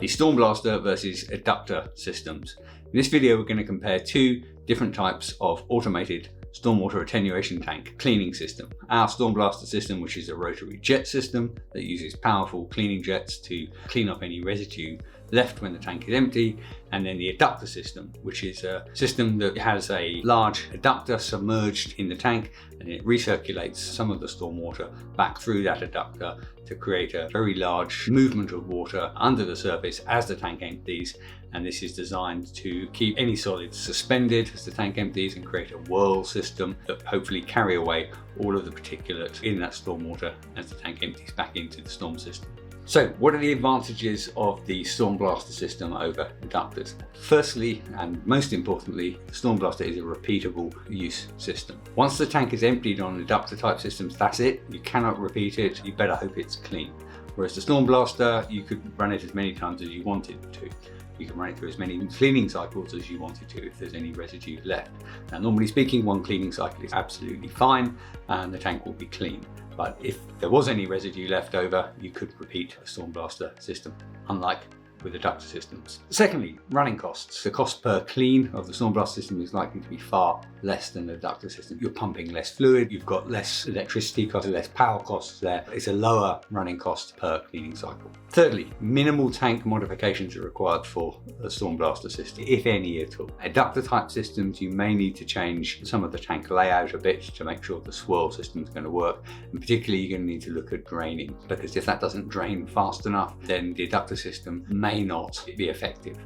the StormBlaster versus Eductor systems. In this video, we're going to compare two different types of automated stormwater attenuation tank cleaning system. Our StormBlaster system, which is a rotary jet system that uses powerful cleaning jets to clean up any residue left when the tank is empty, and then the Eductor system, which is a system that has a large eductor submerged in the tank, and it recirculates some of the stormwater back through that eductor to create a very large movement of water under the surface as the tank empties. And this is designed to keep any solids suspended as the tank empties and create a whirl system that hopefully carry away all of the particulate in that stormwater as the tank empties back into the storm system. So what are the advantages of the StormBlaster system over Eductors? Firstly, and most importantly, the StormBlaster is a repeatable use system. Once the tank is emptied on Eductor type systems, that's it. You cannot repeat it. You better hope it's clean. Whereas the StormBlaster, you could run it as many times as you wanted to. You can run it through as many cleaning cycles as you wanted to if there's any residue left. Now, normally speaking, one cleaning cycle is absolutely fine and the tank will be clean. But if there was any residue left over, you could repeat a StormBlaster system, unlike with Eductor systems. Secondly, running costs. The cost per clean of the StormBlaster system is likely to be far less than the Eductor system. You're pumping less fluid, you've got less electricity costs, less power costs there. It's a lower running cost per cleaning cycle. Thirdly, minimal tank modifications are required for the StormBlaster system, if any at all. Eductor type systems, you may need to change some of the tank layout a bit to make sure the swirl system is going to work. And particularly, you're going to need to look at draining, because if that doesn't drain fast enough, then the Eductor system may not be effective.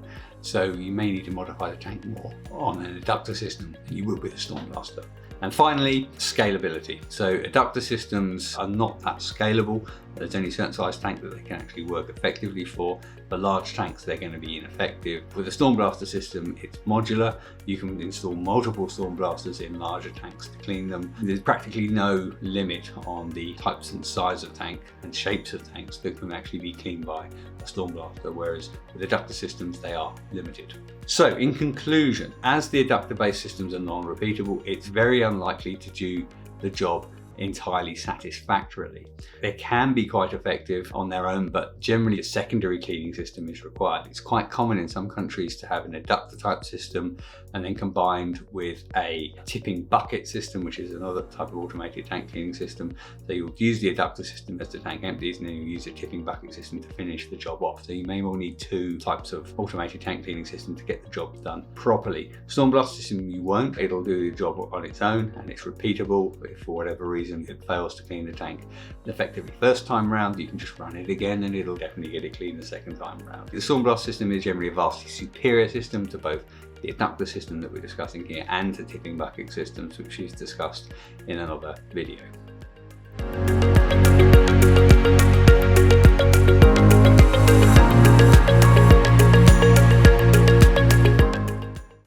So you may need to modify the tank more on an Eductor system than you would with a StormBlaster. And finally, scalability. So Eductor systems are not that scalable. There's only a certain size tank that they can actually work effectively for. For large tanks, they're going to be ineffective. With a StormBlaster system, it's modular. You can install multiple StormBlasters in larger tanks to clean them. There's practically no limit on the types and size of tank and shapes of tanks that can actually be cleaned by a StormBlaster, whereas with Eductor systems, they are limited. So in conclusion, as the Eductor-based systems are non-repeatable, it's very unlikely to do the job entirely satisfactorily. They can be quite effective on their own, but generally a secondary cleaning system is required. It's quite common in some countries to have an Eductor type system and then combined with a tipping bucket system, which is another type of automated tank cleaning system. So you'll use the Eductor system as the tank empties, and then you'll use a tipping bucket system to finish the job off. So you may well need two types of automated tank cleaning system to get the job done properly. StormBlaster system, you won't. It'll do the job on its own and it's repeatable. If for whatever reason it fails to clean the tank effectively first time round, you can just run it again and it'll definitely get it clean the second time round. The StormBlaster system is generally a vastly superior system to both the Eductor system that we're discussing here and the tipping bucket systems, which is discussed in another video.